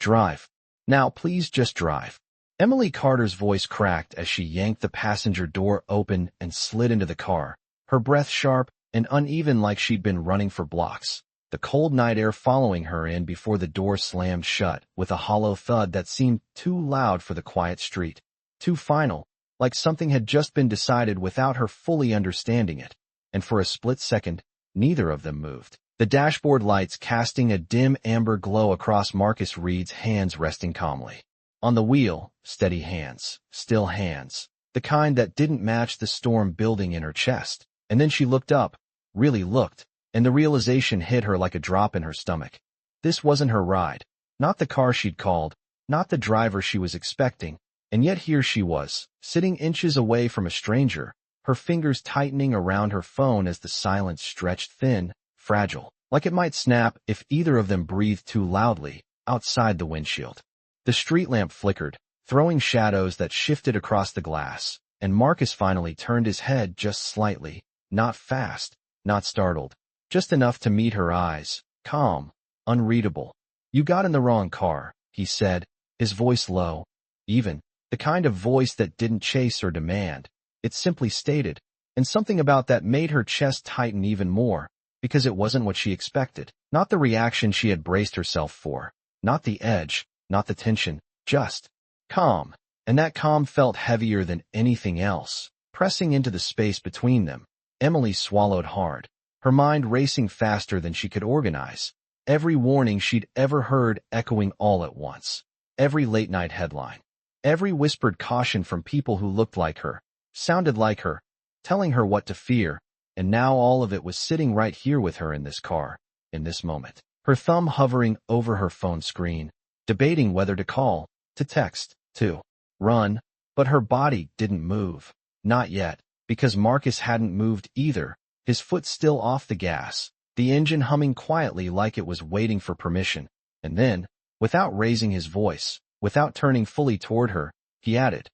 Drive. Now please just drive. Emily Carter's voice cracked as she yanked the passenger door open and slid into the car, her breath sharp and uneven like she'd been running for blocks, the cold night air following her in before the door slammed shut with a hollow thud that seemed too loud for the quiet street, too final, like something had just been decided without her fully understanding it. And for a split second, neither of them moved, the dashboard lights casting a dim amber glow across Marcus Reed's hands resting calmly on the wheel, steady hands, still hands, the kind that didn't match the storm building in her chest. And then she looked up, really looked, and the realization hit her like a drop in her stomach. This wasn't her ride, not the car she'd called, not the driver she was expecting, and yet here she was, sitting inches away from a stranger, her fingers tightening around her phone as the silence stretched thin, fragile, like it might snap if either of them breathed too loudly, outside the windshield. The street lamp flickered, throwing shadows that shifted across the glass, and Marcus finally turned his head just slightly, not fast, not startled, just enough to meet her eyes, calm, unreadable. "You got in the wrong car," he said, his voice low, even, the kind of voice that didn't chase or demand. It simply stated, and something about that made her chest tighten even more, because it wasn't what she expected, not the reaction she had braced herself for, not the edge, not the tension, just calm. And that calm felt heavier than anything else, pressing into the space between them. Emily swallowed hard, her mind racing faster than she could organize, every warning she'd ever heard echoing all at once, every late-night headline, every whispered caution from people who looked like her, sounded like her, telling her what to fear, and now all of it was sitting right here with her in this car, in this moment, her thumb hovering over her phone screen, debating whether to call, to text, to run, but her body didn't move. Not yet, because Marcus hadn't moved either, his foot still off the gas, the engine humming quietly like it was waiting for permission. And then, without raising his voice, without turning fully toward her, he added,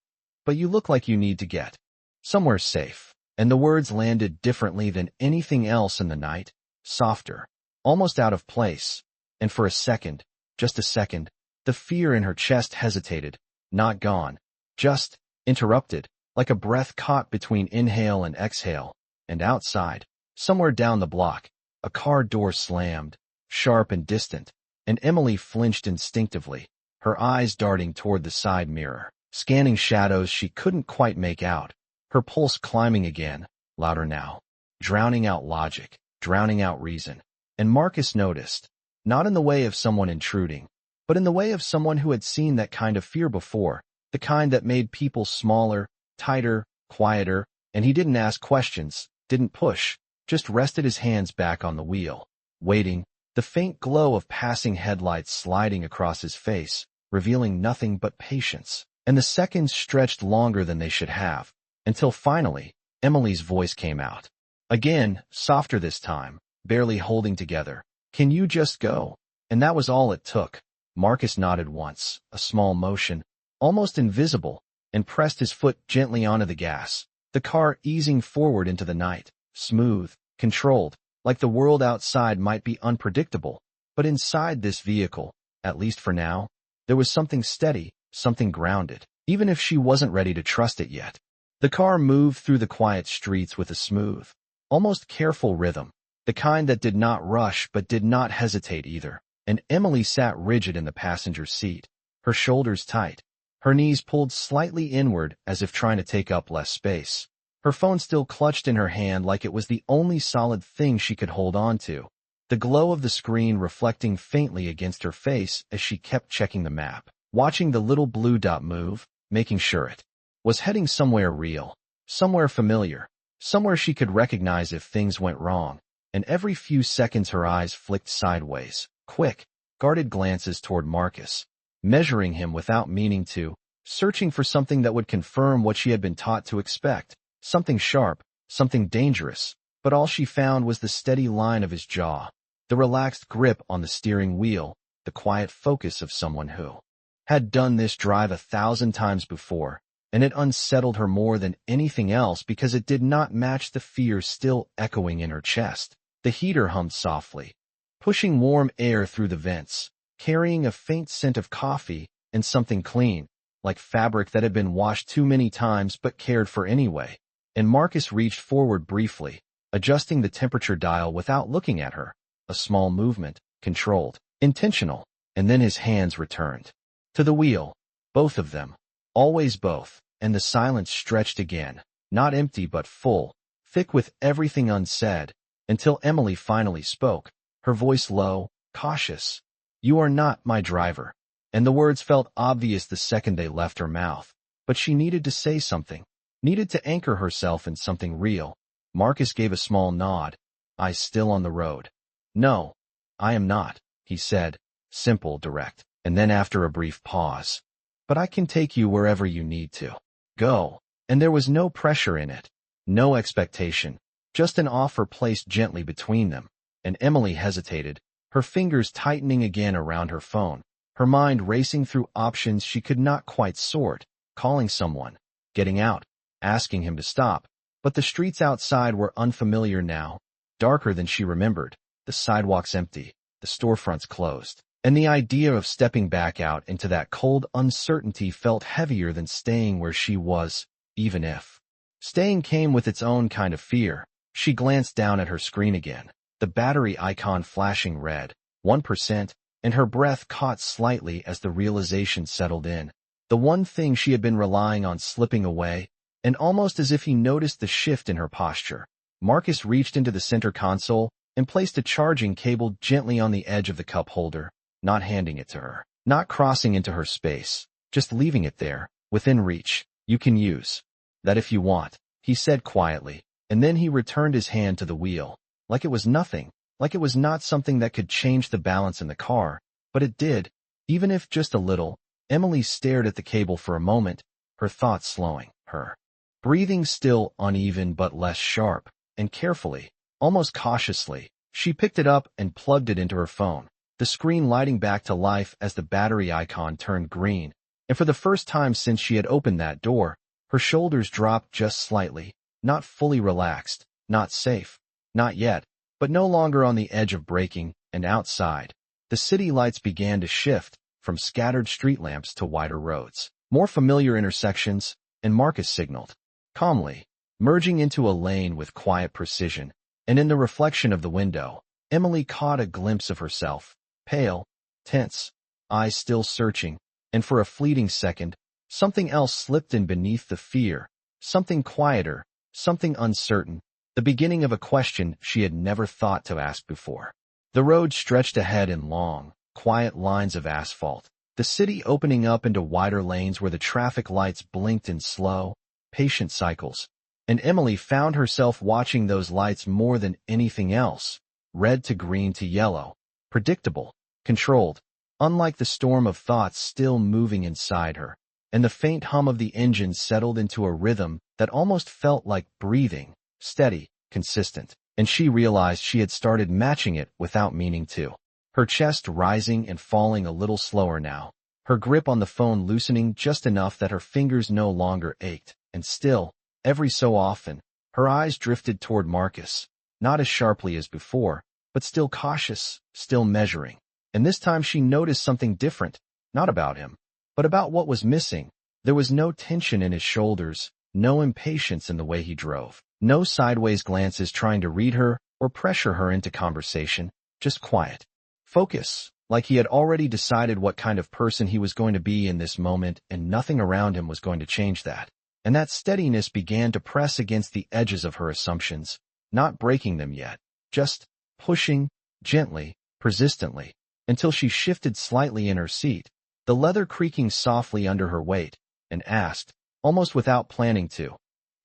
"But you look like you need to get somewhere safe." And the words landed differently than anything else in the night, softer, almost out of place. And for a second, just a second, the fear in her chest hesitated, not gone, just interrupted, like a breath caught between inhale and exhale. And outside, somewhere down the block, a car door slammed, sharp and distant, and Emily flinched instinctively, her eyes darting toward the side mirror, scanning shadows she couldn't quite make out, her pulse climbing again, louder now, drowning out logic, drowning out reason. And Marcus noticed, not in the way of someone intruding, but in the way of someone who had seen that kind of fear before, the kind that made people smaller, tighter, quieter, and he didn't ask questions, didn't push, just rested his hands back on the wheel, waiting, the faint glow of passing headlights sliding across his face, revealing nothing but patience. And the seconds stretched longer than they should have, until finally, Emily's voice came out. Again, softer this time, barely holding together. "Can you just go?" And that was all it took. Marcus nodded once, a small motion, almost invisible, and pressed his foot gently onto the gas, the car easing forward into the night, smooth, controlled, like the world outside might be unpredictable, but inside this vehicle, at least for now, there was something steady, something grounded, even if she wasn't ready to trust it yet. The car moved through the quiet streets with a smooth, almost careful rhythm, the kind that did not rush but did not hesitate either. And Emily sat rigid in the passenger seat, her shoulders tight, her knees pulled slightly inward as if trying to take up less space, her phone still clutched in her hand like it was the only solid thing she could hold on to, the glow of the screen reflecting faintly against her face as she kept checking the map, watching the little blue dot move, making sure it was heading somewhere real, somewhere familiar, somewhere she could recognize if things went wrong. And every few seconds her eyes flicked sideways, quick, guarded glances toward Marcus, measuring him without meaning to, searching for something that would confirm what she had been taught to expect, something sharp, something dangerous, but all she found was the steady line of his jaw, the relaxed grip on the steering wheel, the quiet focus of someone who had done this drive 1,000 times before, and it unsettled her more than anything else because it did not match the fear still echoing in her chest. The heater hummed softly, pushing warm air through the vents, carrying a faint scent of coffee and something clean, like fabric that had been washed too many times but cared for anyway. And Marcus reached forward briefly, adjusting the temperature dial without looking at her. A small movement, controlled, intentional, and then his hands returned to the wheel. Both of them. Always both, and the silence stretched again, not empty but full, thick with everything unsaid, until Emily finally spoke, her voice low, cautious. "You are not my driver." And the words felt obvious the second they left her mouth. But she needed to say something, needed to anchor herself in something real. Marcus gave a small nod, eyes still on the road. "No, I am not," he said, simple, direct, and then after a brief pause, "But I can take you wherever you need to go." And there was no pressure in it, no expectation, just an offer placed gently between them. And Emily hesitated, her fingers tightening again around her phone, her mind racing through options she could not quite sort, calling someone, getting out, asking him to stop. But the streets outside were unfamiliar now, darker than she remembered, the sidewalks empty, the storefronts closed. And the idea of stepping back out into that cold uncertainty felt heavier than staying where she was, even if staying came with its own kind of fear. She glanced down at her screen again, the battery icon flashing red, 1%, and her breath caught slightly as the realization settled in. The one thing she had been relying on slipping away, and almost as if he noticed the shift in her posture, Marcus reached into the center console and placed a charging cable gently on the edge of the cup holder, not handing it to her, not crossing into her space, just leaving it there, within reach. "You can use that if you want," he said quietly, and then he returned his hand to the wheel, like it was nothing, like it was not something that could change the balance in the car, but it did, even if just a little. Emily stared at the cable for a moment, her thoughts slowing, her breathing still uneven but less sharp, and carefully, almost cautiously, she picked it up and plugged it into her phone, the screen lighting back to life as the battery icon turned green. And for the first time since she had opened that door, her shoulders dropped just slightly, not fully relaxed, not safe, not yet, but no longer on the edge of breaking. And outside, the city lights began to shift, from scattered street lamps to wider roads, more familiar intersections, and Marcus signaled, calmly, merging into a lane with quiet precision. And in the reflection of the window, Emily caught a glimpse of herself, pale, tense, eyes still searching, and for a fleeting second, something else slipped in beneath the fear, something quieter, something uncertain, the beginning of a question she had never thought to ask before. The road stretched ahead in long, quiet lines of asphalt, the city opening up into wider lanes where the traffic lights blinked in slow, patient cycles. And Emily found herself watching those lights more than anything else, red to green to yellow, predictable, controlled, unlike the storm of thoughts still moving inside her. And the faint hum of the engine settled into a rhythm that almost felt like breathing, steady, consistent. And she realized she had started matching it without meaning to. Her chest rising and falling a little slower now, her grip on the phone loosening just enough that her fingers no longer ached. And still, every so often, her eyes drifted toward Marcus, not as sharply as before, but still cautious, still measuring. And this time she noticed something different, not about him, but about what was missing. There was no tension in his shoulders, no impatience in the way he drove, no sideways glances trying to read her or pressure her into conversation, just quiet. Focus, like he had already decided what kind of person he was going to be in this moment and nothing around him was going to change that. And that steadiness began to press against the edges of her assumptions, not breaking them yet, just pushing, gently, persistently, until she shifted slightly in her seat, the leather creaking softly under her weight, and asked, almost without planning to,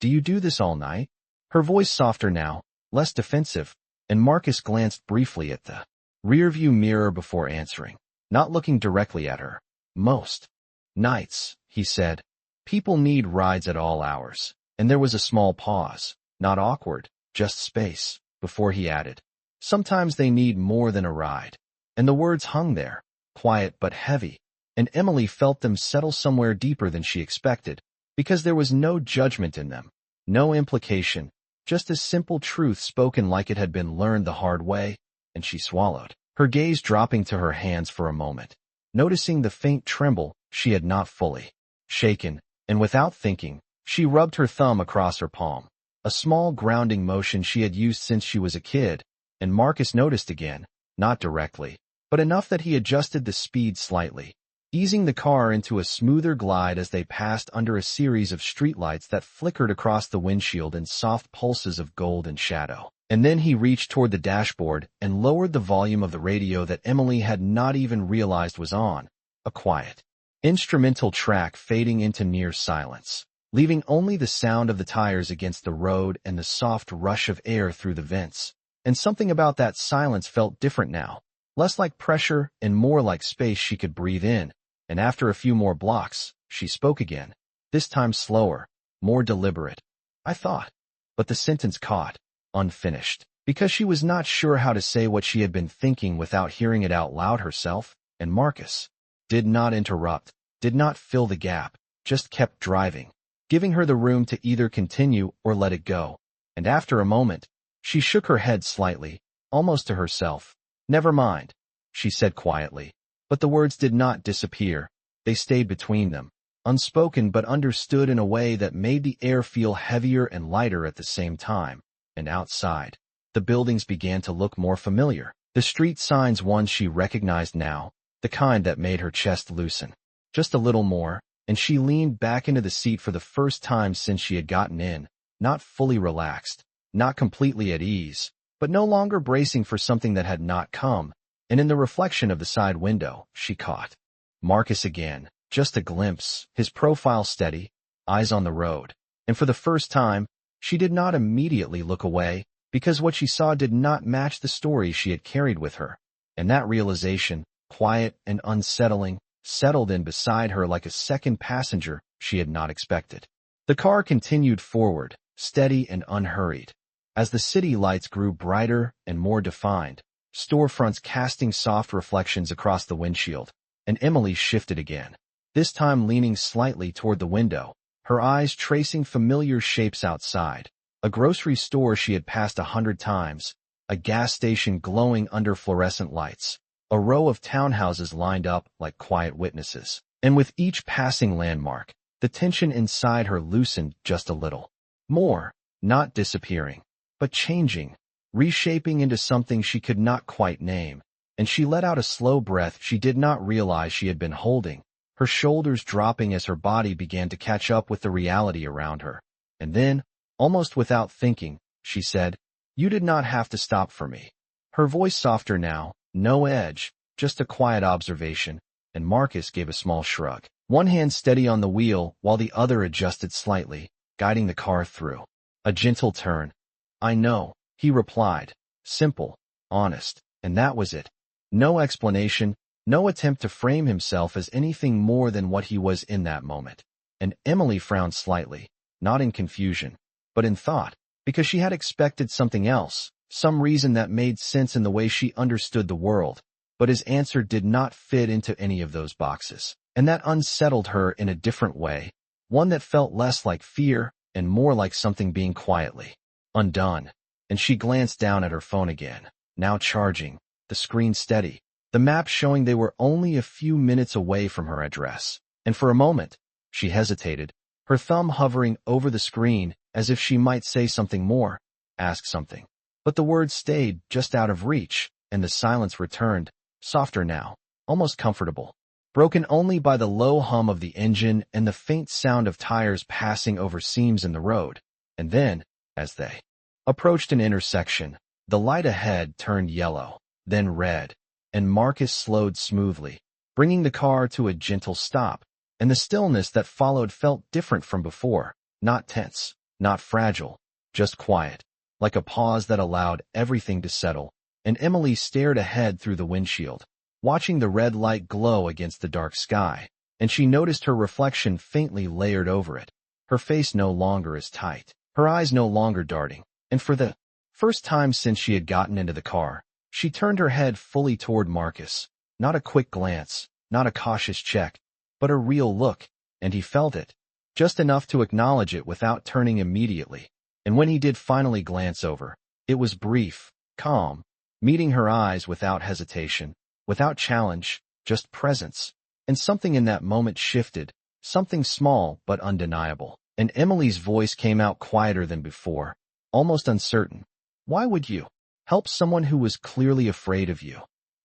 "Do you do this all night?" Her voice softer now, less defensive, and Marcus glanced briefly at the rearview mirror before answering, not looking directly at her. "Most nights," he said. "People need rides at all hours." And there was a small pause, not awkward, just space, before he added, "Sometimes they need more than a ride." And the words hung there, quiet but heavy, and Emily felt them settle somewhere deeper than she expected, because there was no judgment in them, no implication, just a simple truth spoken like it had been learned the hard way, and she swallowed. her gaze dropping to her hands for a moment. Noticing the faint tremble, she had not fully shaken, and without thinking, she rubbed her thumb across her palm. A small grounding motion she had used since she was a kid, and Marcus noticed again, not directly, but enough that he adjusted the speed slightly, easing the car into a smoother glide as they passed under a series of streetlights that flickered across the windshield in soft pulses of gold and shadow. And then he reached toward the dashboard and lowered the volume of the radio that Emily had not even realized was on, a quiet, instrumental track fading into near silence, leaving only the sound of the tires against the road and the soft rush of air through the vents. And something about that silence felt different now, less like pressure and more like space she could breathe in. And after a few more blocks, she spoke again, this time slower, more deliberate. I thought. But the sentence caught, unfinished, because she was not sure how to say what she had been thinking without hearing it out loud herself, and Marcus did not interrupt, did not fill the gap, just kept driving, giving her the room to either continue or let it go. And after a moment, she shook her head slightly, almost to herself. Never mind, she said quietly. But the words did not disappear. They stayed between them, unspoken but understood in a way that made the air feel heavier and lighter at the same time. And outside, the buildings began to look more familiar. The street signs, ones she recognized now, the kind that made her chest loosen. Just a little more, and she leaned back into the seat for the first time since she had gotten in, not fully relaxed, not completely at ease, but no longer bracing for something that had not come. And in the reflection of the side window, she caught Marcus again, just a glimpse, his profile steady, eyes on the road. And for the first time, she did not immediately look away, because what she saw did not match the story she had carried with her. And that realization, quiet and unsettling, settled in beside her like a second passenger she had not expected. The car continued forward, steady and unhurried. As the city lights grew brighter and more defined, storefronts casting soft reflections across the windshield, and Emily shifted again, this time leaning slightly toward the window, her eyes tracing familiar shapes outside. A grocery store she had passed 100 times, a gas station glowing under fluorescent lights, a row of townhouses lined up like quiet witnesses. And with each passing landmark, the tension inside her loosened just a little more, not disappearing, but changing, reshaping into something she could not quite name. And she let out a slow breath she did not realize she had been holding, her shoulders dropping as her body began to catch up with the reality around her. And then, almost without thinking, she said, "You did not have to stop for me." Her voice softer now, no edge, just a quiet observation, and Marcus gave a small shrug, one hand steady on the wheel while the other adjusted slightly, guiding the car through a gentle turn. "I know," he replied, simple, honest, and that was it. No explanation, no attempt to frame himself as anything more than what he was in that moment. And Emily frowned slightly, not in confusion, but in thought, because she had expected something else, some reason that made sense in the way she understood the world. But his answer did not fit into any of those boxes, and that unsettled her in a different way, one that felt less like fear and more like something being quietly undone. And she glanced down at her phone again, now charging, the screen steady, the map showing they were only a few minutes away from her address. And for a moment, she hesitated, her thumb hovering over the screen as if she might say something more, ask something. But the words stayed just out of reach, and the silence returned, softer now, almost comfortable, broken only by the low hum of the engine and the faint sound of tires passing over seams in the road. And then, as they approached an intersection, the light ahead turned yellow, then red, and Marcus slowed smoothly, bringing the car to a gentle stop, and the stillness that followed felt different from before, not tense, not fragile, just quiet, like a pause that allowed everything to settle. And Emily stared ahead through the windshield, watching the red light glow against the dark sky, and she noticed her reflection faintly layered over it, her face no longer as tight, her eyes no longer darting. And for the first time since she had gotten into the car, she turned her head fully toward Marcus, not a quick glance, not a cautious check, but a real look, and he felt it, just enough to acknowledge it without turning immediately. And when he did finally glance over, it was brief, calm, meeting her eyes without hesitation, without challenge, just presence. And something in that moment shifted, something small but undeniable. And Emily's voice came out quieter than before, almost uncertain. Why would you help someone who was clearly afraid of you?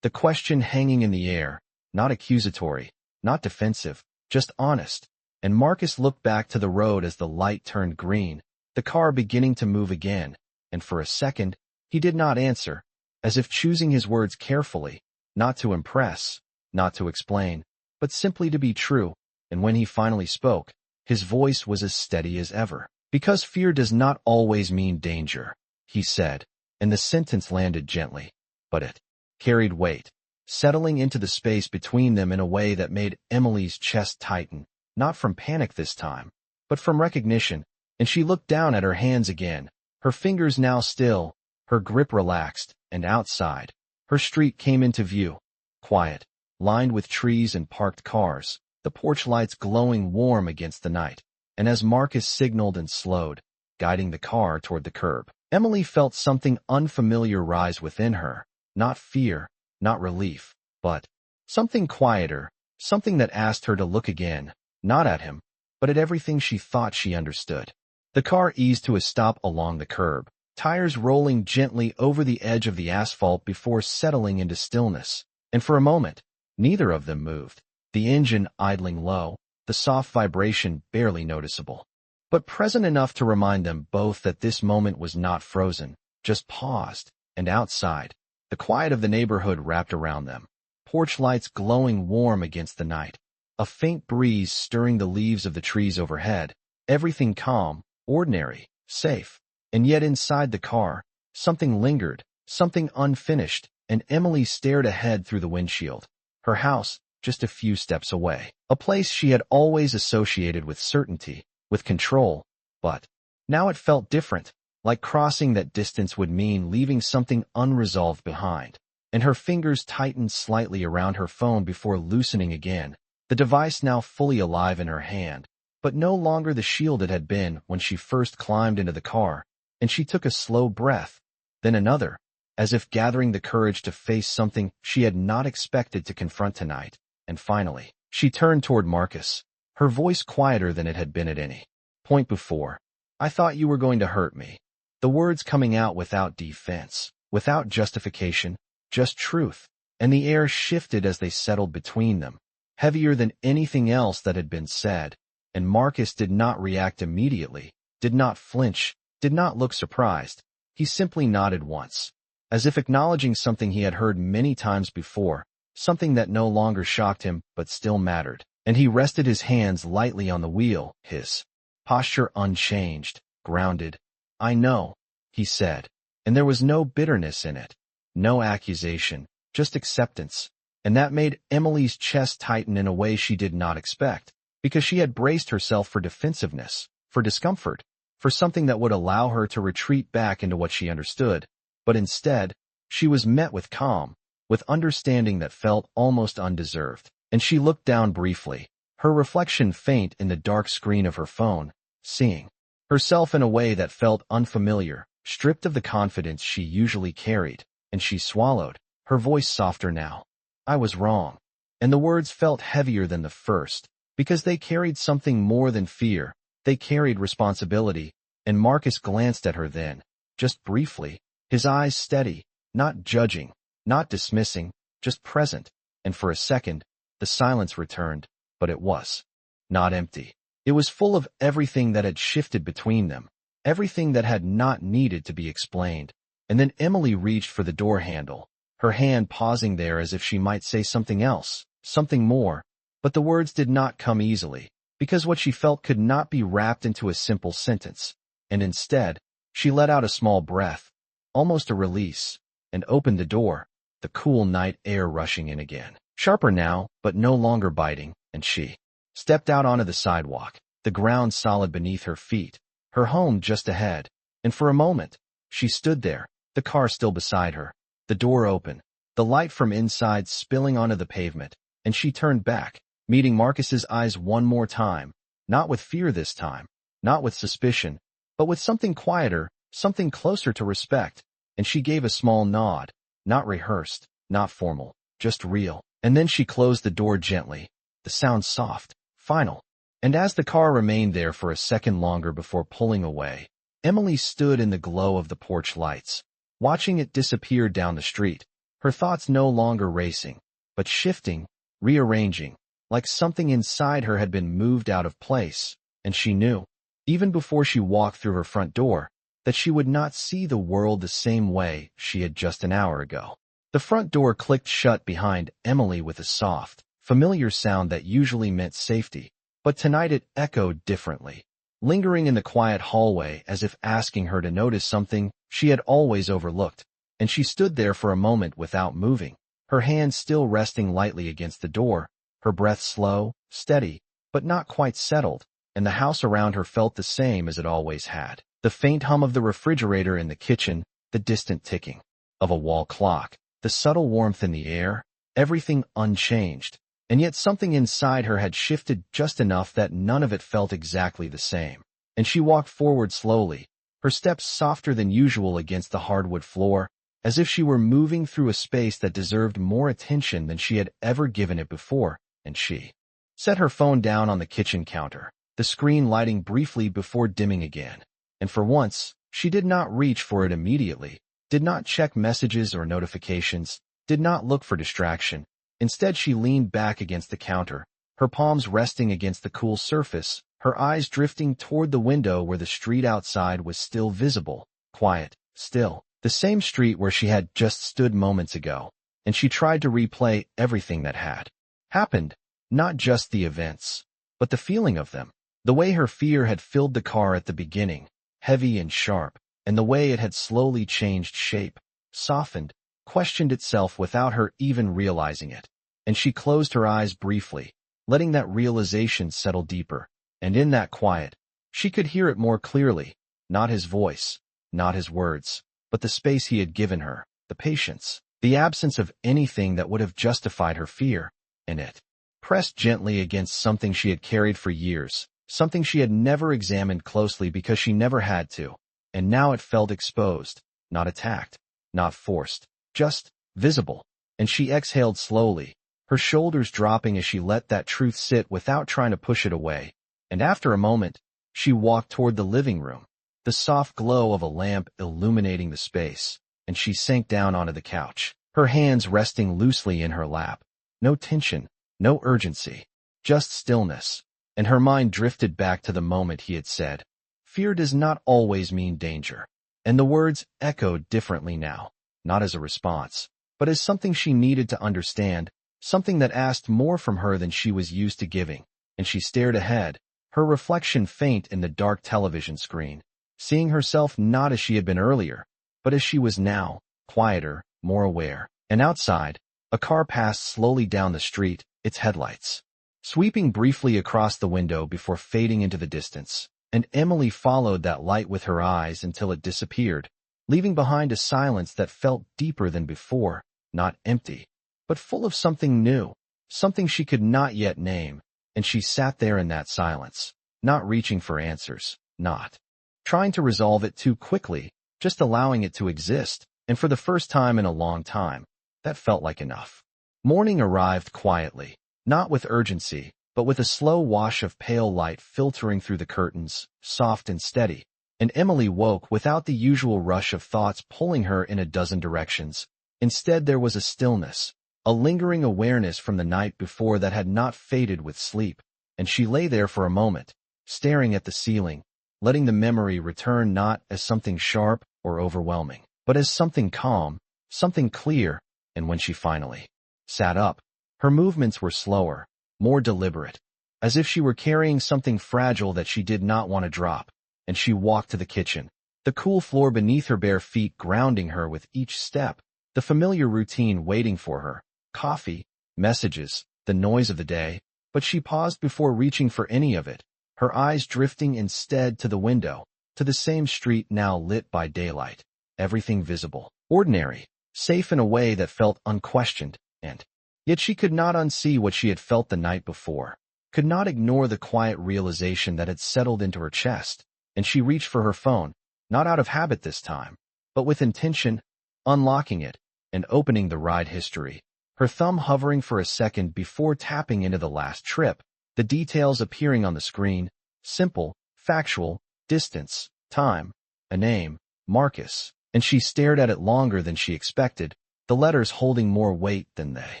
The question hanging in the air, not accusatory, not defensive, just honest. And Marcus looked back to the road as the light turned green, the car beginning to move again, and for a second, he did not answer, as if choosing his words carefully, not to impress, not to explain, but simply to be true. And when he finally spoke, his voice was as steady as ever. Because fear does not always mean danger, he said, and the sentence landed gently, but it carried weight, settling into the space between them in a way that made Emily's chest tighten, not from panic this time, but from recognition, and she looked down at her hands again, her fingers now still, her grip relaxed, and outside, her street came into view, quiet, lined with trees and parked cars, the porch lights glowing warm against the night. And as Marcus signaled and slowed, guiding the car toward the curb, Emily felt something unfamiliar rise within her, not fear, not relief, but something quieter, something that asked her to look again, not at him, but at everything she thought she understood. The car eased to a stop along the curb, tires rolling gently over the edge of the asphalt before settling into stillness, and for a moment, neither of them moved, the engine idling low, the soft vibration barely noticeable, but present enough to remind them both that this moment was not frozen, just paused, and outside, the quiet of the neighborhood wrapped around them, porch lights glowing warm against the night, a faint breeze stirring the leaves of the trees overhead, everything calm, ordinary, safe. And yet inside the car, something lingered, something unfinished, and Emily stared ahead through the windshield. Her house, just a few steps away. A place she had always associated with certainty, with control, but now it felt different, like crossing that distance would mean leaving something unresolved behind. And her fingers tightened slightly around her phone before loosening again, the device now fully alive in her hand, but no longer the shield it had been when she first climbed into the car, and she took a slow breath, then another, as if gathering the courage to face something she had not expected to confront tonight. And finally, she turned toward Marcus, her voice quieter than it had been at any point before. I thought you were going to hurt me. The words coming out without defense, without justification, just truth. And the air shifted as they settled between them, heavier than anything else that had been said. And Marcus did not react immediately, did not flinch, did not look surprised. He simply nodded once, as if acknowledging something he had heard many times before, something that no longer shocked him but still mattered. And he rested his hands lightly on the wheel, his posture unchanged, grounded. I know, he said, and there was no bitterness in it, no accusation, just acceptance. And that made Emily's chest tighten in a way she did not expect, because she had braced herself for defensiveness, for discomfort, for something that would allow her to retreat back into what she understood. But instead, she was met with calm, with understanding that felt almost undeserved. And she looked down briefly, her reflection faint in the dark screen of her phone, seeing herself in a way that felt unfamiliar, stripped of the confidence she usually carried, and she swallowed, her voice softer now. I was wrong. And the words felt heavier than the first, because they carried something more than fear. They carried responsibility, and Marcus glanced at her then, just briefly, his eyes steady, not judging, not dismissing, just present. And for a second, the silence returned, but it was not empty. It was full of everything that had shifted between them, everything that had not needed to be explained. And then Emily reached for the door handle, her hand pausing there as if she might say something else, something more, but the words did not come easily, because what she felt could not be wrapped into a simple sentence. And instead, she let out a small breath, almost a release, and opened the door, the cool night air rushing in again. Sharper now, but no longer biting, and she stepped out onto the sidewalk, the ground solid beneath her feet, her home just ahead. And for a moment, she stood there, the car still beside her, the door open, the light from inside spilling onto the pavement, and she turned back, meeting Marcus's eyes one more time, not with fear this time, not with suspicion, but with something quieter, something closer to respect. And she gave a small nod, Not rehearsed, not formal, just real. And then she closed the door gently, the sound soft, final. And as the car remained there for a second longer before pulling away, Emily stood in the glow of the porch lights, watching it disappear down the street, her thoughts no longer racing, but shifting, rearranging, like something inside her had been moved out of place, and she knew, even before she walked through her front door, that she would not see the world the same way she had just an hour ago. The front door clicked shut behind Emily with a soft, familiar sound that usually meant safety, but tonight it echoed differently, lingering in the quiet hallway as if asking her to notice something she had always overlooked, and she stood there for a moment without moving, her hand still resting lightly against the door, her breath slow, steady, but not quite settled, and the house around her felt the same as it always had. The faint hum of the refrigerator in the kitchen, the distant ticking of a wall clock, the subtle warmth in the air, everything unchanged, and yet something inside her had shifted just enough that none of it felt exactly the same. And she walked forward slowly, her steps softer than usual against the hardwood floor, as if she were moving through a space that deserved more attention than she had ever given it before, and she set her phone down on the kitchen counter, the screen lighting briefly before dimming again. And for once, she did not reach for it immediately, did not check messages or notifications, did not look for distraction. Instead, she leaned back against the counter, her palms resting against the cool surface, her eyes drifting toward the window where the street outside was still visible, quiet, still, the same street where she had just stood moments ago, and she tried to replay everything that had happened, not just the events, but the feeling of them, the way her fear had filled the car at the beginning, heavy and sharp, and the way it had slowly changed shape, softened, questioned itself without her even realizing it. And she closed her eyes briefly, letting that realization settle deeper, and in that quiet, she could hear it more clearly, not his voice, not his words, but the space he had given her, the patience, the absence of anything that would have justified her fear, and it pressed gently against something she had carried for years, something she had never examined closely because she never had to, and now it felt exposed, not attacked, not forced, just visible, and she exhaled slowly, her shoulders dropping as she let that truth sit without trying to push it away, and after a moment, she walked toward the living room, the soft glow of a lamp illuminating the space, and she sank down onto the couch, her hands resting loosely in her lap, no tension, no urgency, just stillness. And her mind drifted back to the moment he had said, "Fear does not always mean danger." And the words echoed differently now, not as a response, but as something she needed to understand, something that asked more from her than she was used to giving. And she stared ahead, her reflection faint in the dark television screen, seeing herself not as she had been earlier, but as she was now, quieter, more aware. And outside, a car passed slowly down the street, its headlights sweeping briefly across the window before fading into the distance, and Emily followed that light with her eyes until it disappeared, leaving behind a silence that felt deeper than before, not empty, but full of something new, something she could not yet name, and she sat there in that silence, not reaching for answers, not trying to resolve it too quickly, just allowing it to exist, and for the first time in a long time, that felt like enough. Morning arrived quietly, not with urgency, but with a slow wash of pale light filtering through the curtains, soft and steady, and Emily woke without the usual rush of thoughts pulling her in a dozen directions. Instead, there was a stillness, a lingering awareness from the night before that had not faded with sleep, and she lay there for a moment, staring at the ceiling, letting the memory return not as something sharp or overwhelming, but as something calm, something clear. And when she finally sat up, her movements were slower, more deliberate, as if she were carrying something fragile that she did not want to drop, and she walked to the kitchen, the cool floor beneath her bare feet grounding her with each step, the familiar routine waiting for her, coffee, messages, the noise of the day, but she paused before reaching for any of it, her eyes drifting instead to the window, to the same street now lit by daylight, everything visible, ordinary, safe in a way that felt unquestioned, and yet she could not unsee what she had felt the night before, could not ignore the quiet realization that had settled into her chest, and she reached for her phone, not out of habit this time, but with intention, unlocking it, and opening the ride history. Her thumb hovering for a second before tapping into the last trip, the details appearing on the screen, simple, factual, distance, time, a name, Marcus, and she stared at it longer than she expected, the letters holding more weight than they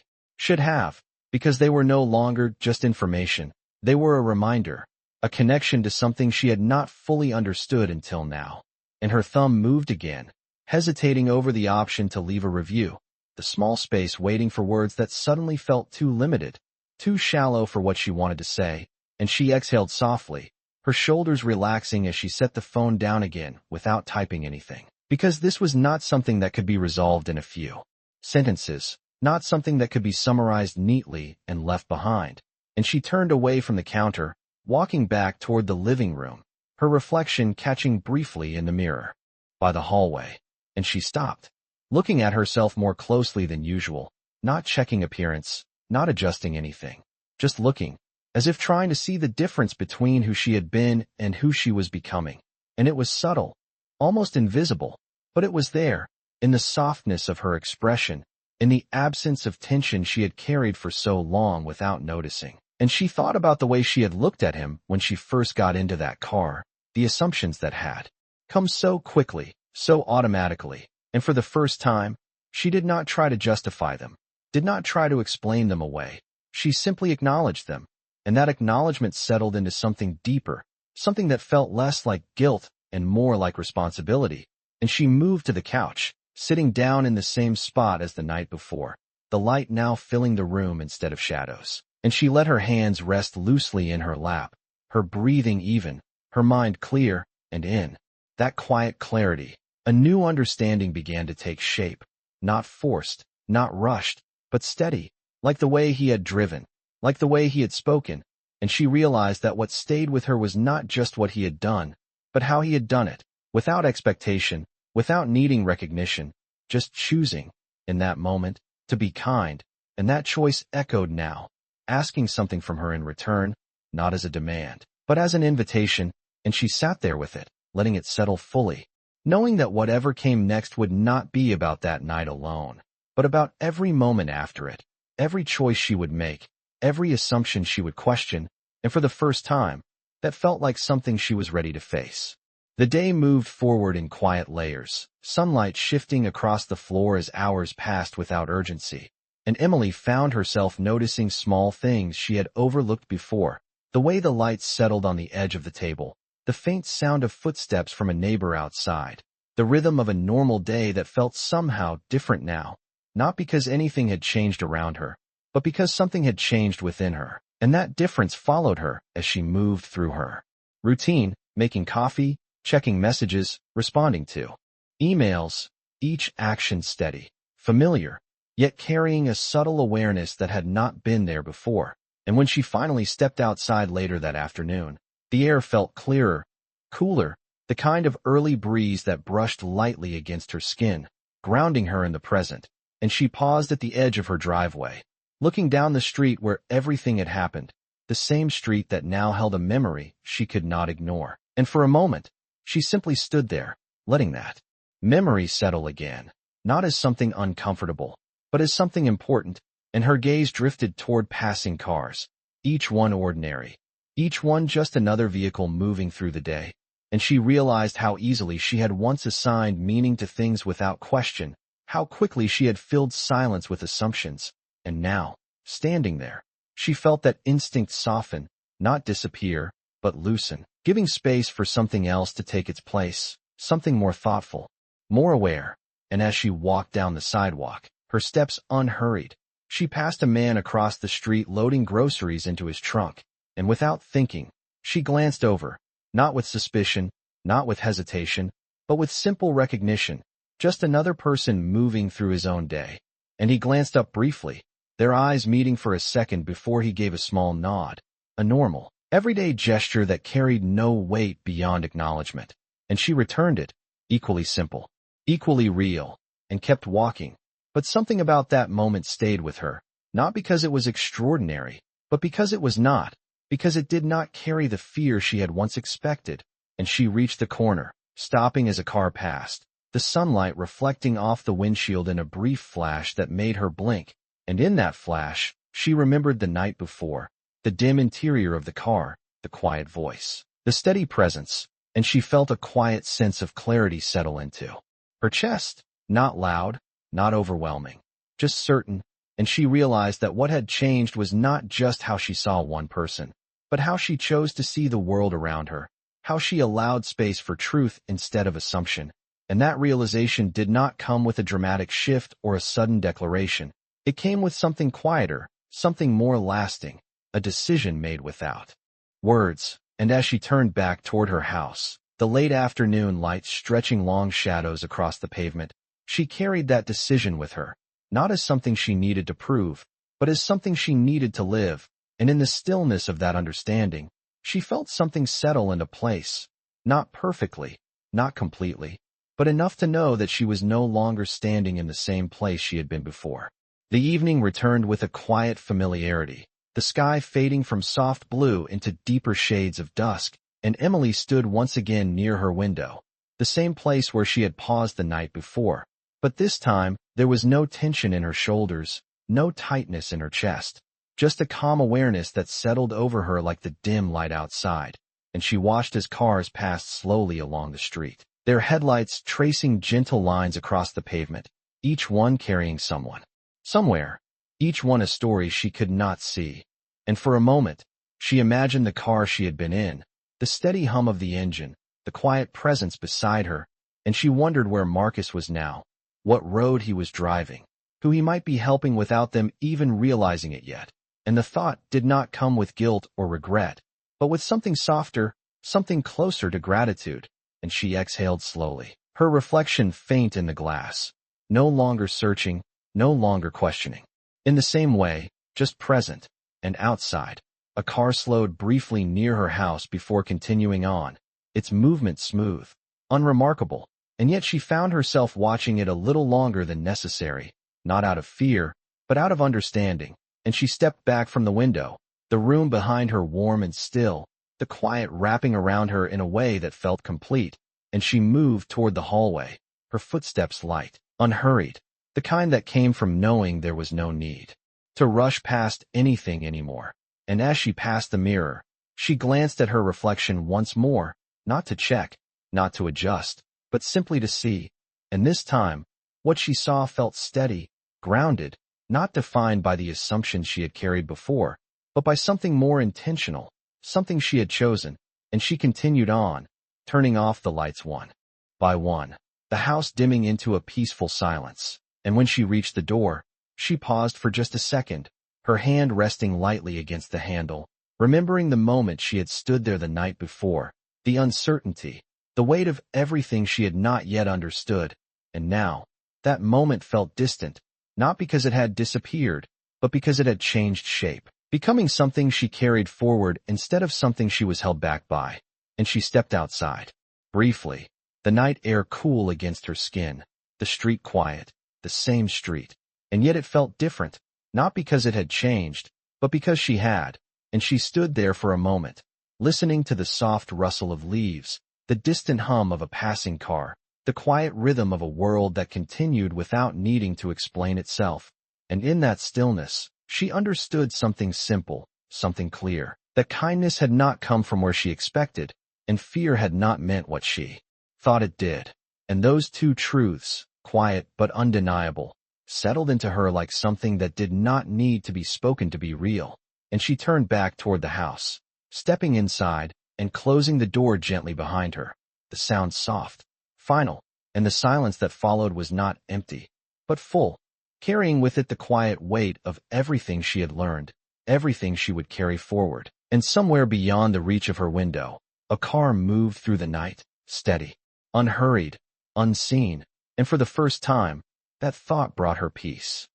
should have, because they were no longer just information, they were a reminder, a connection to something she had not fully understood until now. And her thumb moved again, hesitating over the option to leave a review, the small space waiting for words that suddenly felt too limited, too shallow for what she wanted to say, and she exhaled softly, her shoulders relaxing as she set the phone down again without typing anything. Because this was not something that could be resolved in a few sentences, not something that could be summarized neatly and left behind. And she turned away from the counter, walking back toward the living room, her reflection catching briefly in the mirror by the hallway. And she stopped, looking at herself more closely than usual, not checking appearance, not adjusting anything, just looking, as if trying to see the difference between who she had been and who she was becoming. And it was subtle, almost invisible, but it was there, in the softness of her expression, in the absence of tension she had carried for so long without noticing. And she thought about the way she had looked at him when she first got into that car, the assumptions that had come so quickly, so automatically, and for the first time, she did not try to justify them, did not try to explain them away. She simply acknowledged them, and that acknowledgement settled into something deeper, something that felt less like guilt and more like responsibility. And she moved to the couch, sitting down in the same spot as the night before, the light now filling the room instead of shadows. And she let her hands rest loosely in her lap, her breathing even, her mind clear, and in that quiet clarity, a new understanding began to take shape, not forced, not rushed, but steady, like the way he had driven, like the way he had spoken, and she realized that what stayed with her was not just what he had done, but how he had done it, without expectation, without needing recognition, just choosing, in that moment, to be kind, and that choice echoed now, asking something from her in return, not as a demand, but as an invitation, and she sat there with it, letting it settle fully, knowing that whatever came next would not be about that night alone, but about every moment after it, every choice she would make, every assumption she would question, and for the first time, that felt like something she was ready to face. The day moved forward in quiet layers, sunlight shifting across the floor as hours passed without urgency. And Emily found herself noticing small things she had overlooked before, the way the lights settled on the edge of the table, the faint sound of footsteps from a neighbor outside, the rhythm of a normal day that felt somehow different now, not because anything had changed around her, but because something had changed within her, and that difference followed her as she moved through her routine, making coffee, checking messages, responding to emails, each action steady, familiar, yet carrying a subtle awareness that had not been there before. And when she finally stepped outside later that afternoon, the air felt clearer, cooler, the kind of early breeze that brushed lightly against her skin, grounding her in the present. And she paused at the edge of her driveway, looking down the street where everything had happened, the same street that now held a memory she could not ignore. And for a moment, she simply stood there, letting that memory settle again, not as something uncomfortable, but as something important, and her gaze drifted toward passing cars, each one ordinary, each one just another vehicle moving through the day, and she realized how easily she had once assigned meaning to things without question, how quickly she had filled silence with assumptions, and now, standing there, she felt that instinct soften, not disappear, but loosen, giving space for something else to take its place, something more thoughtful, more aware. And as she walked down the sidewalk, her steps unhurried, she passed a man across the street loading groceries into his trunk, and without thinking, she glanced over, not with suspicion, not with hesitation, but with simple recognition, just another person moving through his own day. And he glanced up briefly, their eyes meeting for a second before he gave a small nod, a normal, everyday gesture that carried no weight beyond acknowledgement. And she returned it, equally simple, equally real, and kept walking. But something about that moment stayed with her, not because it was extraordinary, but because it was not, because it did not carry the fear she had once expected. And she reached the corner, stopping as a car passed, the sunlight reflecting off the windshield in a brief flash that made her blink, and in that flash, she remembered the night before, the dim interior of the car, the quiet voice, the steady presence, and she felt a quiet sense of clarity settle into her chest, not loud, not overwhelming, just certain, and she realized that what had changed was not just how she saw one person, but how she chose to see the world around her, how she allowed space for truth instead of assumption. And that realization did not come with a dramatic shift or a sudden declaration. It came with something quieter, something more lasting, a decision made without words. And as she turned back toward her house, the late afternoon light stretching long shadows across the pavement, she carried that decision with her, not as something she needed to prove, but as something she needed to live. And in the stillness of that understanding, she felt something settle into place, not perfectly, not completely, but enough to know that she was no longer standing in the same place she had been before. The evening returned with a quiet familiarity, the sky fading from soft blue into deeper shades of dusk, and Emily stood once again near her window, the same place where she had paused the night before. But this time, there was no tension in her shoulders, no tightness in her chest, just a calm awareness that settled over her like the dim light outside, and she watched as cars passed slowly along the street, their headlights tracing gentle lines across the pavement, each one carrying someone, somewhere, each one a story she could not see. And for a moment, she imagined the car she had been in, the steady hum of the engine, the quiet presence beside her, and she wondered where Marcus was now, what road he was driving, who he might be helping without them even realizing it yet. And the thought did not come with guilt or regret, but with something softer, something closer to gratitude, and she exhaled slowly, her reflection faint in the glass, no longer searching, no longer questioning. In the same way, just present, and outside, a car slowed briefly near her house before continuing on, its movement smooth, unremarkable, and yet she found herself watching it a little longer than necessary, not out of fear, but out of understanding. And she stepped back from the window, the room behind her warm and still, the quiet wrapping around her in a way that felt complete, and she moved toward the hallway, her footsteps light, unhurried, the kind that came from knowing there was no need to rush past anything anymore. And as she passed the mirror, she glanced at her reflection once more, not to check, not to adjust, but simply to see. And this time, what she saw felt steady, grounded, not defined by the assumptions she had carried before, but by something more intentional, something she had chosen, and she continued on, turning off the lights one by one, the house dimming into a peaceful silence. And when she reached the door, she paused for just a second, her hand resting lightly against the handle, remembering the moment she had stood there the night before, the uncertainty, the weight of everything she had not yet understood, and now, that moment felt distant, not because it had disappeared, but because it had changed shape, becoming something she carried forward instead of something she was held back by. And she stepped outside. Briefly, the night air cool against her skin, the street quiet, the same street, and yet it felt different, not because it had changed, but because she had, and she stood there for a moment, listening to the soft rustle of leaves, the distant hum of a passing car, the quiet rhythm of a world that continued without needing to explain itself. And in that stillness, she understood something simple, something clear, that kindness had not come from where she expected, and fear had not meant what she thought it did. And those two truths, quiet but undeniable, settled into her like something that did not need to be spoken to be real. And she turned back toward the house, stepping inside and closing the door gently behind her, the sound soft, final, and the silence that followed was not empty, but full, carrying with it the quiet weight of everything she had learned, everything she would carry forward. And somewhere beyond the reach of her window, a car moved through the night, steady, unhurried, unseen, and for the first time, that thought brought her peace.